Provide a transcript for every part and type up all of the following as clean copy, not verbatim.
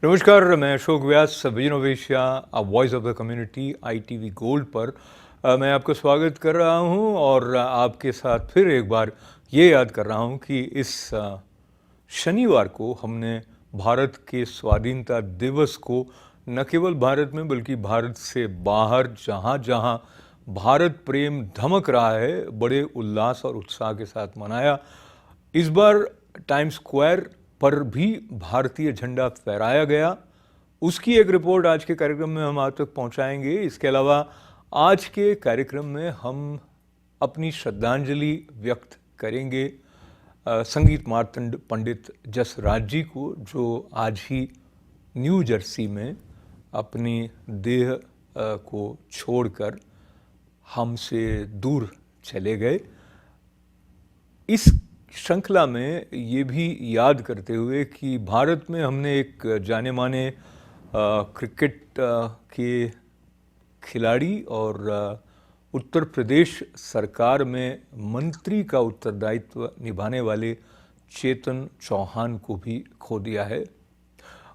नमस्कार, मैं Ashok Vyas, vision of Asia, voice of the community ITV gold पर मैं आपका स्वागत कर रहा हूं और आपके साथ फिर एक बार ये याद कर रहा हूं कि इस शनिवार को हमने भारत के स्वाधीनता दिवस को न केवल भारत में बल्कि भारत से बाहर जहां जहां भारत प्रेम धमक रहा है, बड़े उल्लास और उत्साह के साथ मनाया। इस बार टाइम्स स्क्वायर पर भी भारतीय झंडा फहराया गया। उसकी एक रिपोर्ट आज के कार्यक्रम में हम आप तक पहुंचाएंगे। इसके अलावा आज के कार्यक्रम में हम अपनी श्रद्धांजलि व्यक्त करेंगे संगीत मार्तंड पंडित जसराज जी को, जो आज ही न्यू जर्सी में अपनी देह को छोड़कर हमसे दूर चले गए। इस श्रृंखला में ये भी याद करते हुए कि भारत में हमने एक जाने माने क्रिकेट के खिलाड़ी और उत्तर प्रदेश सरकार में मंत्री का उत्तरदायित्व निभाने वाले चेतन चौहान को भी खो दिया है।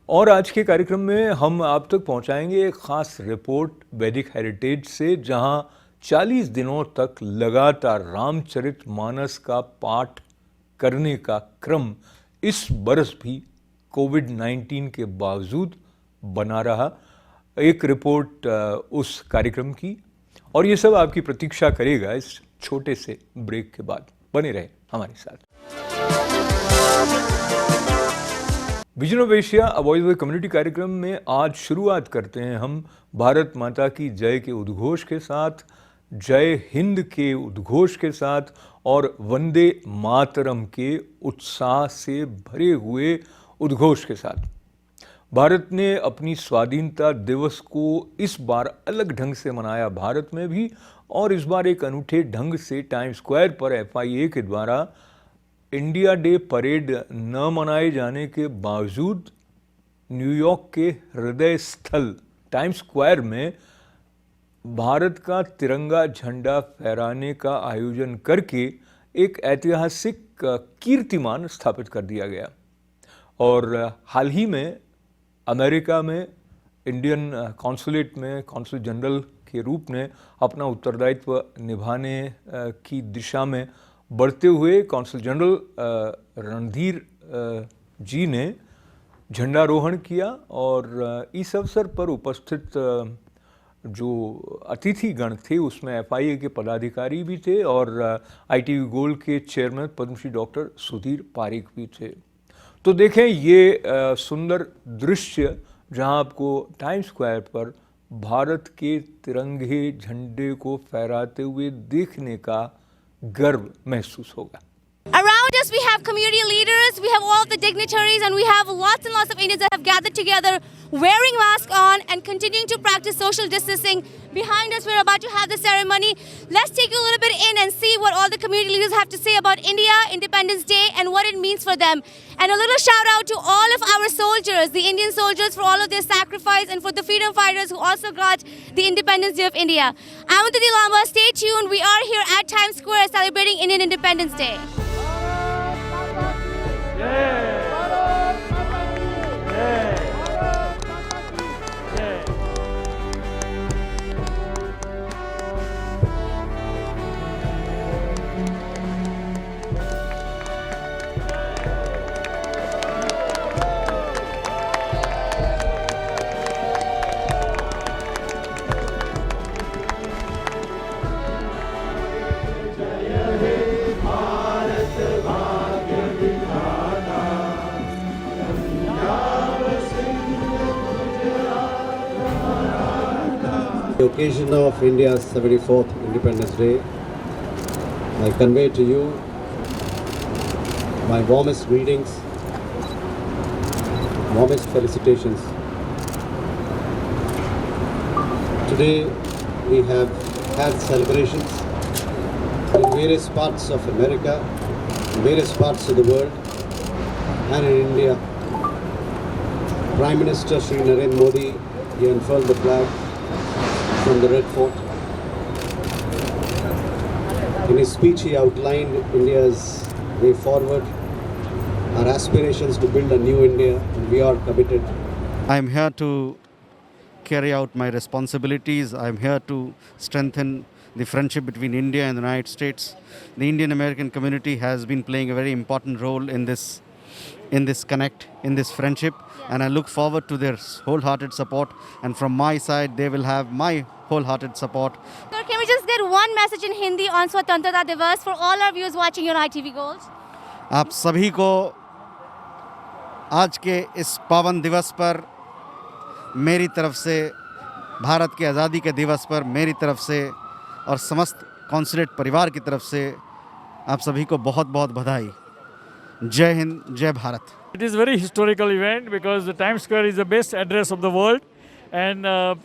और आज के कार्यक्रम में हम आप तक पहुंचाएंगे एक खास रिपोर्ट वैदिक हेरिटेज से, जहां 40 दिनों तक लगातार रामचरितमानस का पाठ करने का क्रम इस बरस भी कोविड-19 के बावजूद बना रहा। एक रिपोर्ट उस कार्यक्रम की, और ये सब आपकी प्रतीक्षा करेगा इस छोटे से ब्रेक के बाद। बने रहे हमारे साथ। Vision of Asia, voice of community कार्यक्रम में आज शुरुआत करते हैं हम भारत माता की जय के उद्घोष के साथ, जय हिंद के उद्घोष के साथ और वंदे मातरम के उत्साह से भरे हुए उद्घोष के साथ। भारत ने अपनी स्वाधीनता दिवस को इस बार अलग ढंग से मनाया, भारत में भी, और इस बार एक अनूठे ढंग से टाइम्स स्क्वायर पर FIA के द्वारा इंडिया डे परेड न मनाए जाने के बावजूद न्यूयॉर्क के हृदय स्थल टाइम्स स्क्वायर में भारत का तिरंगा झंडा फहराने का आयोजन करके एक ऐतिहासिक कीर्तिमान स्थापित कर दिया गया। और हाल ही में अमेरिका में इंडियन कॉन्सुलेट में कॉन्सुल जनरल के रूप में अपना उत्तरदायित्व निभाने की दिशा में बढ़ते हुए कॉन्सुल जनरल रणधीर जी ने झंडारोहण किया। और इस अवसर पर उपस्थित जो अतिथिगण थे उसमें FIA के पदाधिकारी भी थे और ITV गोल्ड के चेयरमैन पद्मश्री डॉक्टर सुधीर पारिक भी थे। तो देखें ये सुंदर दृश्य, जहां आपको टाइम्स स्क्वायर पर भारत के तिरंगे झंडे को फहराते हुए देखने का गर्व महसूस होगा। Around us we have community leaders, we have all the dignitaries, and we have lots and lots of Indians that have gathered together wearing masks on and continuing to practice social distancing. Behind us we're about to have the ceremony. Let's take you a little bit in and see what all the community leaders have to say about India, Independence Day, and what it means for them. And a little shout out to all of our soldiers, the Indian soldiers, for all of their sacrifice, and for the freedom fighters who also got the Independence Day of India. I'm Aditi Lamba. Stay tuned. We are here at Times Square celebrating Indian Independence Day. the occasion of India's 74th Independence Day, I convey to you my warmest greetings, warmest felicitations. Today we have had celebrations in various parts of America, in various parts of the world, and in India. Prime Minister Shri Narendra Modi, he unfurled the flag from the Red Fort. In his speech, he outlined India's way forward, our aspirations to build a new India, and we are committed. I am here to carry out my responsibilities. I am here to strengthen the friendship between India and the United States. The Indian American community has been playing a very important role in this connect, in this friendship, and I look forward to their wholehearted support. And from my side, they will have my wholehearted support. Sir, can we just get one message in Hindi on Swatantrata Divas for all our viewers watching on ITV Gold? आप सभी को आज के इस पावन दिवस पर मेरी तरफ से, भारत की आज़ादी के दिवस पर मेरी तरफ से और समस्त कॉन्सुलेट परिवार की तरफ से आप सभी को बहुत बहुत बधाई। जय हिंद, जय Bharat. It is a very historical event because the Times Square is the best address of the world, and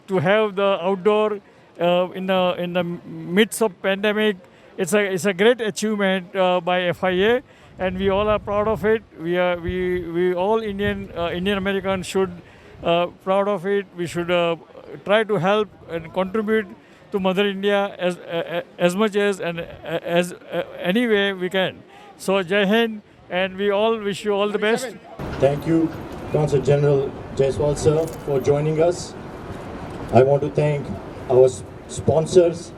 to have the outdoor in the midst of pandemic, it's a great achievement by FIA, and we all are proud of it. We all Indian Americans should proud of it. We should try to help and contribute to Mother India as much as any way we can. So Jai Hind, and we all wish you all the best. Thank you, Consul General Jaiswal sir, for joining us. I want to thank our sponsors,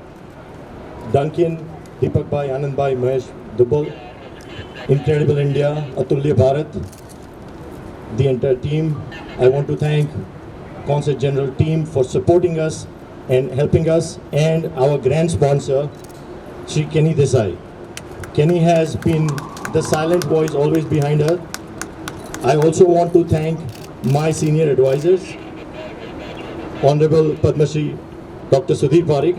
Duncan, Deepak Bhai, Anand Bhai, Mahesh Dubal, Incredible India, Atulya Bharat, the entire team. I want to thank Consul General team for supporting us and helping us, and our grand sponsor, Shri Kenny Desai. Kenny has been the silent voice always behind her. I also want to thank my senior advisors, Honorable Padma Shri Dr. Sudhir Parikh.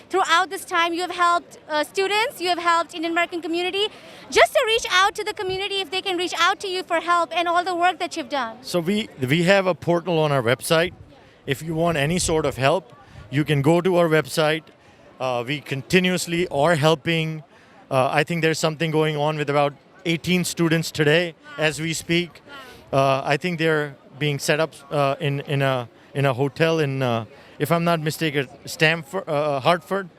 Throughout this time, you have helped students, you have helped Indian American community, just to reach out to the community if they can reach out to you for help and all the work that you've done. So we have a portal on our website. If you want any sort of help, you can go to our website. We continuously are helping. I think there's something going on with about 18 students today as we speak. I think they're being set up in a hotel in, if I'm not mistaken, Stamford, Hartford.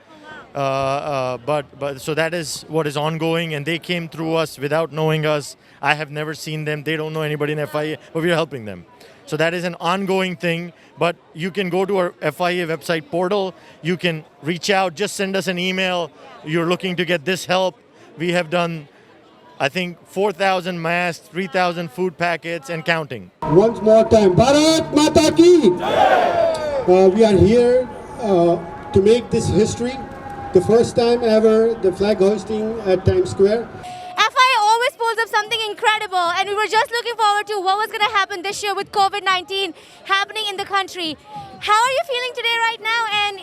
But so that is what is ongoing, and they came through us without knowing us. I have never seen them. They don't know anybody in FIA, but we're helping them. So that is an ongoing thing. But you can go to our FIA website portal. You can reach out. Just send us an email. You're looking to get this help. We have done, I think, 4,000 masks, 3,000 food packets, and counting. Once more time, Bharat Mata Ki! We are here to make this history. The first time ever, the flag hoisting at Times Square. FIA always pulls up something incredible, and we were just looking forward to what was going to happen this year with COVID-19 happening in the country. How are you feeling today right now? And,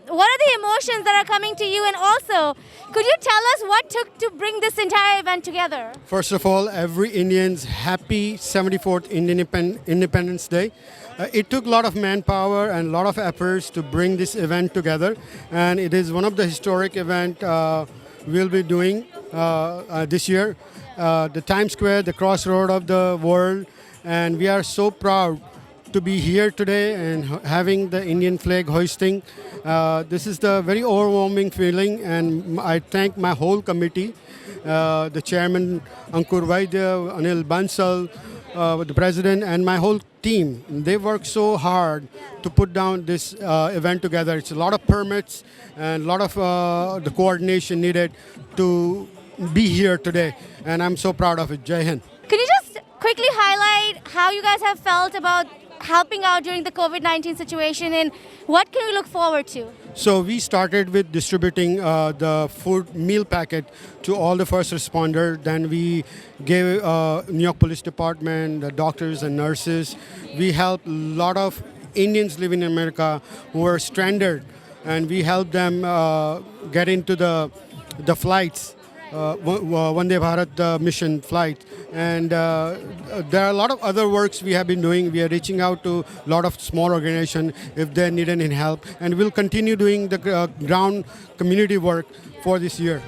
what are the emotions that are coming to you? And also, could you tell us what took to bring this entire event together? First of all, every Indian's happy 74th Independence Day. It took a lot of manpower and a lot of efforts to bring this event together. And it is one of the historic events we'll be doing this year. The Times Square, the crossroad of the world. And we are so proud to be here today and having the Indian flag hoisting. This is the very overwhelming feeling, and I thank my whole committee, the chairman Ankur Vaidya, Anil Bansal, the president, and my whole team. They worked so hard to put down this event together. It's a lot of permits and a lot of the coordination needed to be here today, and I'm so proud of it. Jai Hind. Can you just quickly highlight how you guys have felt about helping out during the COVID-19 situation, and what can we look forward to? So we started with distributing the food meal packet to all the first responders. Then we gave New York Police Department, the doctors and nurses. We helped a lot of Indians living in America who were stranded, and we helped them get into the flights. Vande Bharat mission flight, and there are a lot of other works we have been doing. We are reaching out to a lot of small organizations if they need any help, and we'll continue doing the ground community work for this year.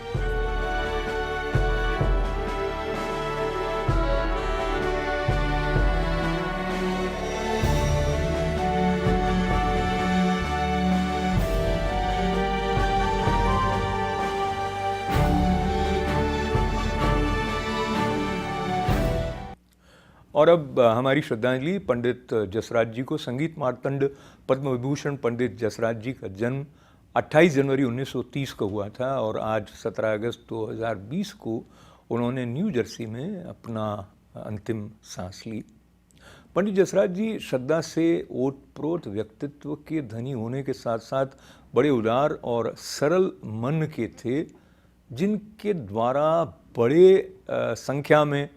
और अब हमारी श्रद्धांजलि पंडित जसराज जी को। संगीत मार्तंड पद्म विभूषण पंडित जसराज जी का जन्म 28 जनवरी 1930 को हुआ था और आज 17 अगस्त 2020 को उन्होंने न्यू जर्सी में अपना अंतिम सांस ली। पंडित जसराज जी श्रद्धा से ओतप्रोत व्यक्तित्व के धनी होने के साथ साथ बड़े उदार और सरल मन के थे, जिनके द्वारा बड़े संख्या में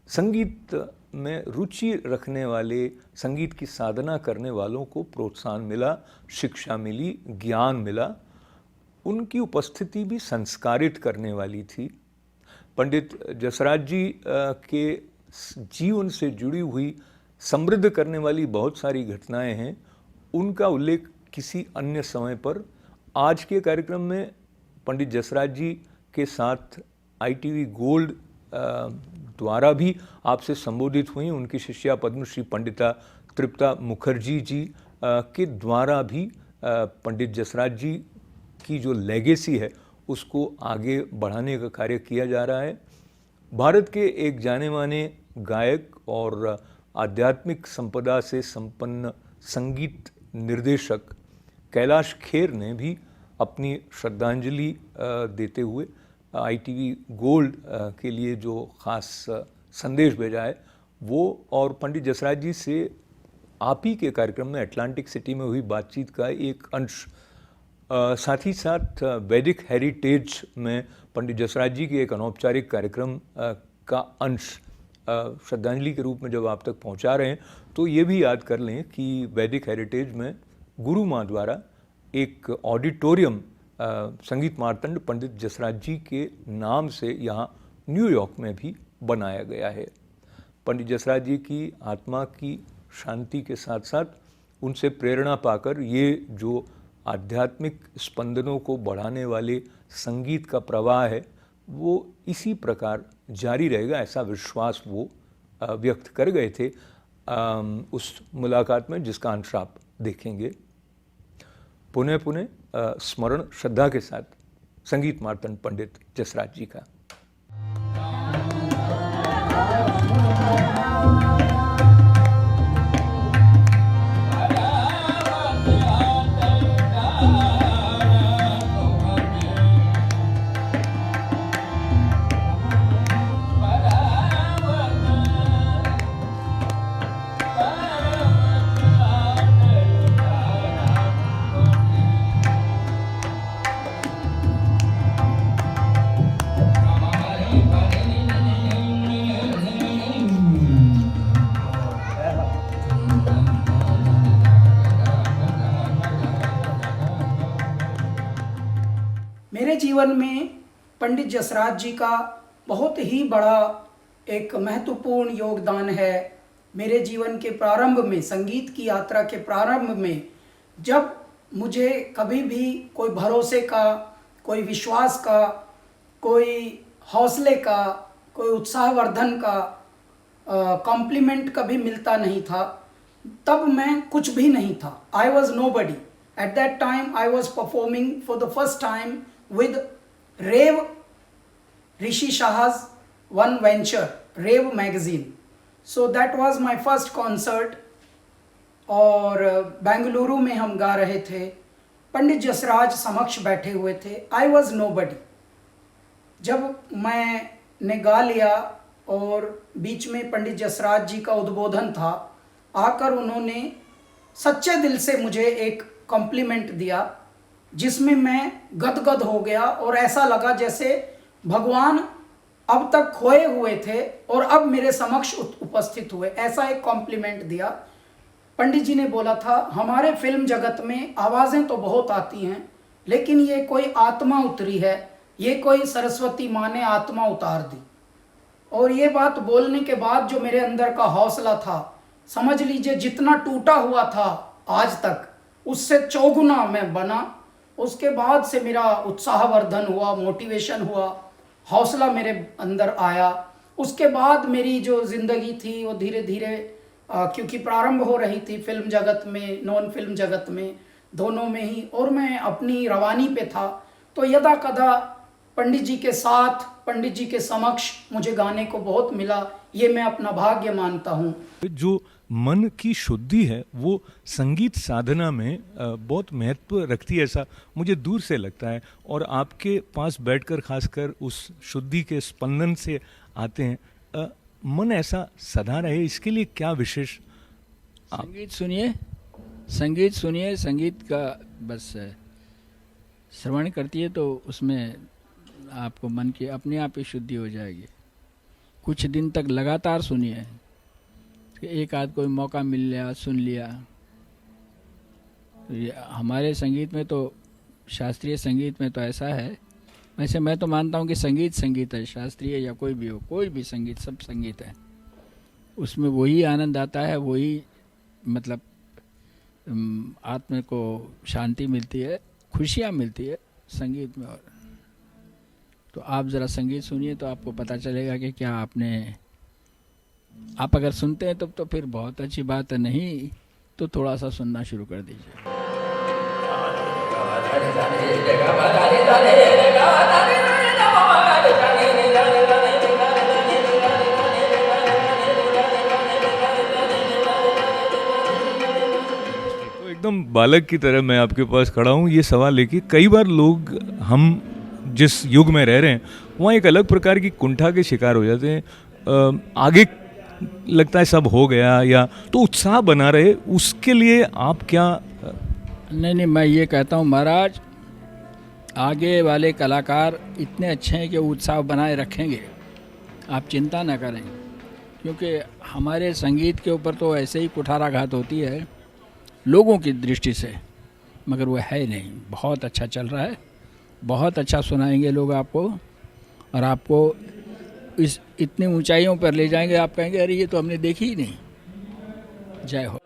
संगीत में रुचि रखने वाले, संगीत की साधना करने वालों को प्रोत्साहन मिला, शिक्षा मिली, ज्ञान मिला। उनकी उपस्थिति भी संस्कारित करने वाली थी। पंडित जसराज जी के जीवन से जुड़ी हुई समृद्ध करने वाली बहुत सारी घटनाएं हैं। उनका उल्लेख किसी अन्य समय पर आज के कार्यक्रम में पंडित जसराज जी के साथ ITV गोल्ड द्वारा भी आपसे संबोधित हुई। उनकी शिष्या पद्मश्री पंडिता तृप्ता मुखर्जी जी के द्वारा भी पंडित जसराज जी की जो लेगेसी है उसको आगे बढ़ाने का कार्य किया जा रहा है। भारत के एक जाने माने गायक और आध्यात्मिक संपदा से संपन्न संगीत निर्देशक कैलाश खेर ने भी अपनी श्रद्धांजलि देते हुए ITV गोल्ड के लिए जो ख़ास संदेश भेजा है वो, और पंडित जसराज जी से आप ही के कार्यक्रम में अटलांटिक सिटी में हुई बातचीत का एक अंश, साथ ही साथ वैदिक हेरिटेज में पंडित जसराज जी के एक अनौपचारिक कार्यक्रम का अंश श्रद्धांजलि के रूप में जब आप तक पहुंचा रहे हैं तो ये भी याद कर लें कि वैदिक हेरिटेज में गुरु माँ द्वारा एक ऑडिटोरियम संगीत मार्तंड पंडित जसराज जी के नाम से यहाँ न्यूयॉर्क में भी बनाया गया है। पंडित जसराज जी की आत्मा की शांति के साथ साथ उनसे प्रेरणा पाकर ये जो आध्यात्मिक स्पंदनों को बढ़ाने वाले संगीत का प्रवाह है वो इसी प्रकार जारी रहेगा, ऐसा विश्वास वो व्यक्त कर गए थे उस मुलाकात में, जिसका अंश आप देखेंगे। पुनः पुनः स्मरण श्रद्धा के साथ संगीत मार्तंड पंडित जसराज जी का। जीवन में पंडित जसराज जी का बहुत ही बड़ा एक महत्वपूर्ण योगदान है। मेरे जीवन के प्रारंभ में, संगीत की यात्रा के प्रारंभ में, जब मुझे कभी भी कोई भरोसे का, कोई विश्वास का, कोई हौसले का, कोई उत्साहवर्धन का कॉम्प्लीमेंट कभी मिलता नहीं था, तब मैं कुछ भी नहीं था। I was nobody at that time. I was performing for the first time with Rave, Rishi Shah's one venture, Rave magazine. So that was my first concert और बेंगलुरु में हम गा रहे थे, पंडित जसराज समक्ष बैठे हुए थे। I was nobody। जब मैंने गा लिया और बीच में पंडित जसराज जी का उद्बोधन था, आकर उन्होंने सच्चे दिल से मुझे एक कॉम्प्लीमेंट दिया जिसमें मैं गदगद हो गया और ऐसा लगा जैसे भगवान अब तक खोए हुए थे और अब मेरे समक्ष उपस्थित हुए, ऐसा एक कॉम्प्लीमेंट दिया। पंडित जी ने बोला था, हमारे फिल्म जगत में आवाज़ें तो बहुत आती हैं, लेकिन ये कोई आत्मा उतरी है, ये कोई सरस्वती माँ ने आत्मा उतार दी। और ये बात बोलने के बाद जो मेरे अंदर का हौसला था, समझ लीजिए जितना टूटा हुआ था आज तक, उससे चौगुना मैं बना। उसके बाद से मेरा उत्साहवर्धन हुआ, मोटिवेशन हुआ, हौसला मेरे अंदर आया। उसके बाद मेरी जो ज़िंदगी थी वो धीरे धीरे क्योंकि प्रारंभ हो रही थी फिल्म जगत में, नॉन फिल्म जगत में, दोनों में ही, और मैं अपनी रवानी पे था, तो यदा कदा पंडित जी के साथ, पंडित जी के समक्ष मुझे गाने को बहुत मिला। ये मैं अपना भाग्य मानता हूँ। जो मन की शुद्धि है वो संगीत साधना में बहुत महत्व रखती है, ऐसा मुझे दूर से लगता है। और आपके पास बैठकर खासकर उस शुद्धि के स्पंदन से आते हैं, मन ऐसा सदा रहे, इसके लिए क्या विशेष संगीत सुनिए, संगीत सुनिए, संगीत का बस श्रवण करती है तो उसमें आपको मन की अपने आप ही शुद्धि हो जाएगी। कुछ दिन तक लगातार सुनिए, एक आध कोई मौका मिल लिया, सुन लिया। तो ये हमारे संगीत में तो, शास्त्रीय संगीत में तो ऐसा है। वैसे मैं तो मानता हूँ कि संगीत संगीत है, शास्त्रीय या कोई भी हो, कोई भी संगीत, सब संगीत है। उसमें वही आनंद आता है, वही मतलब आत्मा को शांति मिलती है, खुशियाँ मिलती है संगीत में। और तो आप ज़रा संगीत सुनिए तो आपको पता चलेगा कि क्या आप अगर सुनते हैं तो फिर बहुत अच्छी बात है, नहीं तो थोड़ा सा सुनना शुरू कर दीजिए। तो एकदम बालक की तरह मैं आपके पास खड़ा हूँ ये सवाल लेके। कई बार लोग, हम जिस युग में रह रहे हैं वहाँ एक अलग प्रकार की कुंठा के शिकार हो जाते हैं। आगे लगता है सब हो गया, या तो उत्साह बना रहे, उसके लिए आप क्या? नहीं, मैं ये कहता हूँ महाराज, आगे वाले कलाकार इतने अच्छे हैं कि उत्साह बनाए रखेंगे, आप चिंता ना करें। क्योंकि हमारे संगीत के ऊपर तो ऐसे ही कुठाराघात होती है लोगों की दृष्टि से, मगर वो है नहीं। बहुत अच्छा चल रहा है, बहुत अच्छा सुनाएंगे लोग आपको, और आपको इस इतनी ऊंचाइयों पर ले जाएंगे, आप कहेंगे अरे ये तो हमने देखी ही नहीं। जय हो।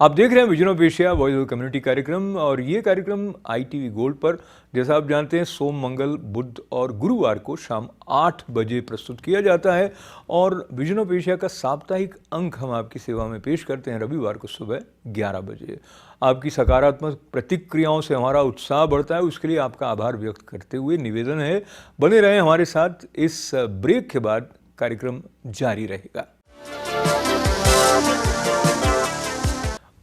आप देख रहे हैं vision of Asia voice of community कार्यक्रम, और ये कार्यक्रम ITV गोल्ड पर, जैसा आप जानते हैं, सोम, मंगल, बुध और गुरुवार को शाम 8 बजे प्रस्तुत किया जाता है। और विजन ऑफ एशिया का साप्ताहिक अंक हम आपकी सेवा में पेश करते हैं रविवार को सुबह 11 बजे। आपकी सकारात्मक प्रतिक्रियाओं से हमारा उत्साह बढ़ता है, उसके लिए आपका आभार व्यक्त करते हुए निवेदन है, बने रहें हमारे साथ। इस ब्रेक के बाद कार्यक्रम जारी रहेगा।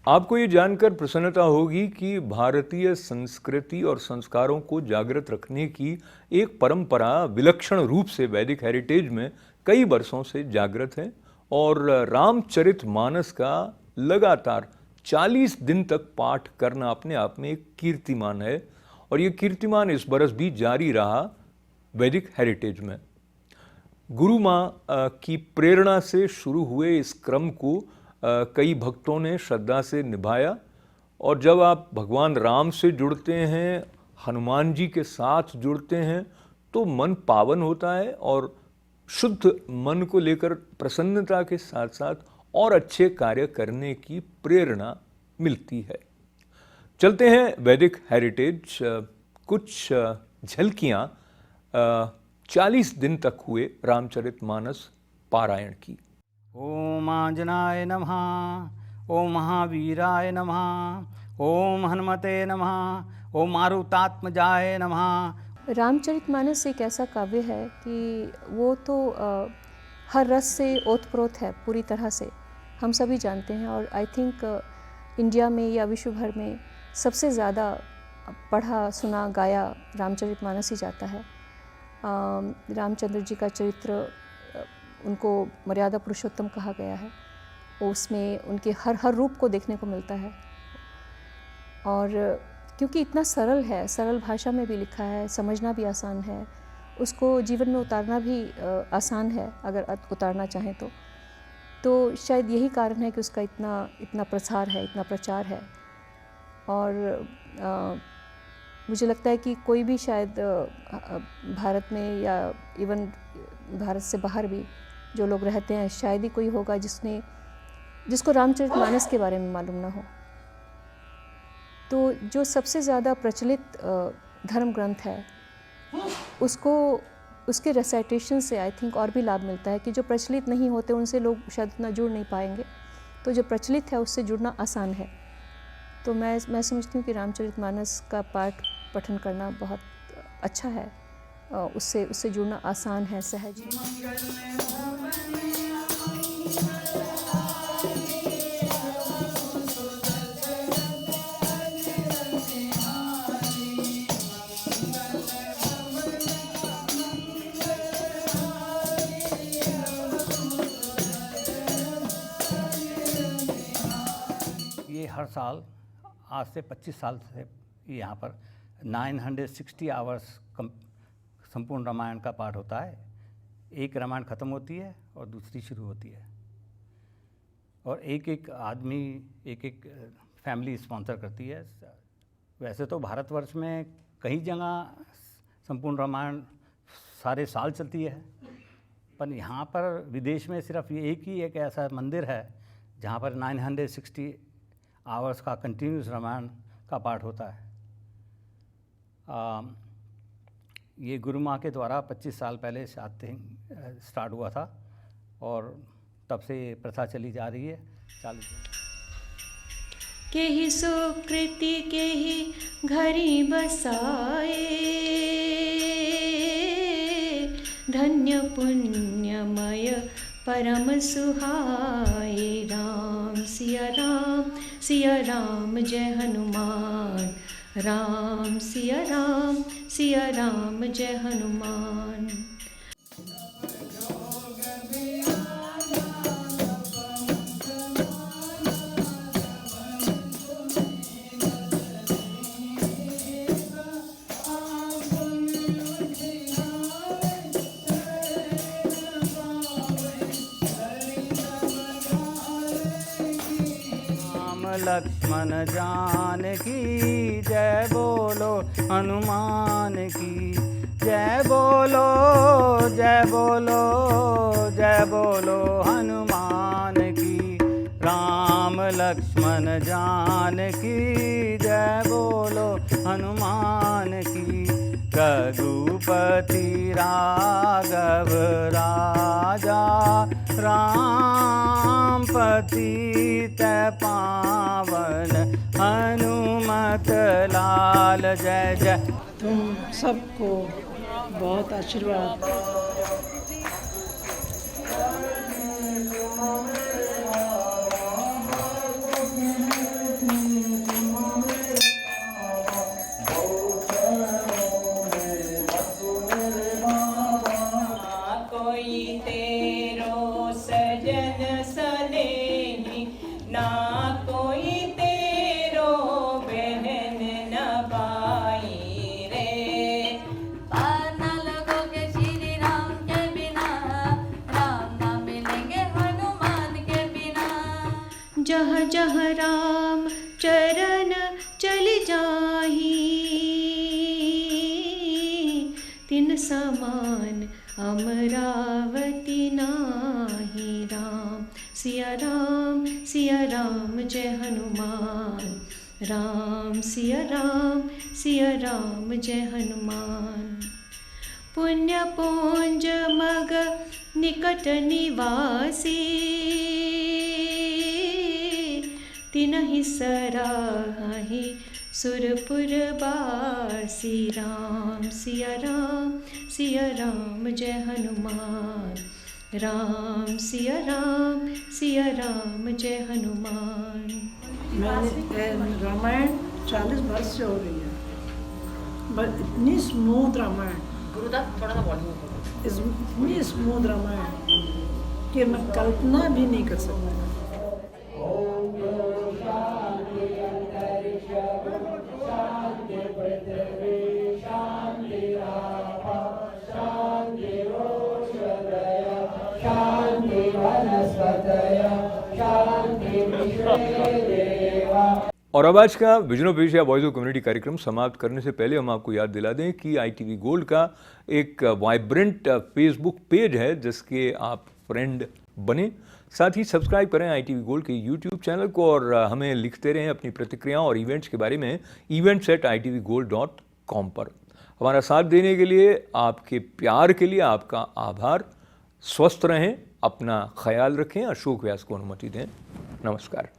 आपको ये जानकर प्रसन्नता होगी कि भारतीय संस्कृति और संस्कारों को जागृत रखने की एक परंपरा विलक्षण रूप से वैदिक हेरिटेज में कई वर्षों से जागृत है, और रामचरितमानस का लगातार 40 दिन तक पाठ करना अपने आप में एक कीर्तिमान है, और ये कीर्तिमान इस बरस भी जारी रहा वैदिक हेरिटेज में। गुरु माँ की प्रेरणा से शुरू हुए इस क्रम को कई भक्तों ने श्रद्धा से निभाया, और जब आप भगवान राम से जुड़ते हैं, हनुमान जी के साथ जुड़ते हैं, तो मन पावन होता है, और शुद्ध मन को लेकर प्रसन्नता के साथ साथ और अच्छे कार्य करने की प्रेरणा मिलती है। चलते हैं वैदिक हेरिटेज, कुछ झलकियाँ 40 दिन तक हुए रामचरितमानस पारायण की। ओम आंजनाय नमः, ओम महावीराय नमः, ओम हनुमते नमः, ओम मारुतात्मजाय नमः। रामचरितमानस एक ऐसा काव्य है कि वो तो हर रस से ओतप्रोत है पूरी तरह से, हम सभी जानते हैं। और आई थिंक इंडिया में या विश्व भर में सबसे ज़्यादा पढ़ा, सुना, गाया रामचरितमानस ही जाता है। रामचंद्र जी का चरित्र उनको मर्यादा पुरुषोत्तम कहा गया है, उसमें उनके हर रूप को देखने को मिलता है। और क्योंकि इतना सरल है, सरल भाषा में भी लिखा है, समझना भी आसान है, उसको जीवन में उतारना भी आसान है अगर उतारना चाहें तो शायद यही कारण है कि उसका इतना प्रसार है, इतना प्रचार है। और मुझे लगता है कि कोई भी शायद भारत में या इवन भारत से बाहर भी जो लोग रहते हैं, शायद ही कोई होगा जिसको रामचरितमानस के बारे में मालूम ना हो। तो जो सबसे ज़्यादा प्रचलित धर्म ग्रंथ है, उसके रेसाइटेशन से आई थिंक और भी लाभ मिलता है कि जो प्रचलित नहीं होते उनसे लोग शायद उतना जुड़ नहीं पाएंगे, तो जो प्रचलित है उससे जुड़ना आसान है। तो मैं समझती हूँ कि रामचरितमानस का पाठ पठन करना बहुत अच्छा है, उससे जुड़ना आसान है, सहज है। ये हर साल आज से 25 साल से यहाँ पर 960 आवर्स संपूर्ण रामायण का पाठ होता है। एक रामायण ख़त्म होती है और दूसरी शुरू होती है, और एक आदमी एक फैमिली स्पॉन्सर करती है। वैसे तो भारतवर्ष में कई जगह संपूर्ण रामायण सारे साल चलती है, पर यहाँ पर विदेश में सिर्फ ये एक ऐसा मंदिर है जहाँ पर 960 आवर्स का कंटिन्यूस रामायण का पाठ होता है। ये गुरु माँ के द्वारा 25 साल पहले स्टार्ट हुआ था और तब से ये प्रथा चली जा रही है। के ही सुकृति के ही घरी बसाए, धन्य पुण्यमय परम सुहाए। राम सिया राम जय हनुमान, राम सिया राम जय हनुमान। लक्ष्मण जानकी जय बोलो हनुमान की जय बोलो, जय बोलो, जय बोलो हनुमान की। राम लक्ष्मण जानकी जय बोलो हनुमान की। रघुपति राघव राजा राम पतित पावन हनुमत लाल जय जय। तुम सबको बहुत आशीर्वाद। जहाँ जहाँ राम चरण चली जाही, तिन समान अमरावती नाही। राम सिया राम जय हनुमान, राम सिया राम जय हनुमान। पुण्य पुंज मग निकट निवासी, तिनहि सराहि सुरपुर बासी। राम सिया राम जय हनुमान, राम सिया राम जय हनुमान। मैंने रामायण 40 वर्ष से हो रही है, बस इतनी स्मूथ रामायण, गुरुदास थोड़ा सा वॉल्यूम इतनी स्मूथ रामायण कि मैं कल्पना भी नहीं कर सकता। और अब आज का vision of Asia voice of community कार्यक्रम समाप्त करने से पहले हम आपको याद दिला दें कि ITV गोल्ड का एक वाइब्रेंट फेसबुक पेज है जिसके आप फ्रेंड बने। साथ ही सब्सक्राइब करें ITV गोल्ड के YouTube चैनल को और हमें लिखते रहें अपनी प्रतिक्रियाओं और इवेंट्स के बारे में events@itvgold.com पर। हमारा साथ देने के लिए, आपके प्यार के लिए आपका आभार। स्वस्थ रहें, अपना ख्याल रखें। अशोक व्यास को अनुमति दें। नमस्कार।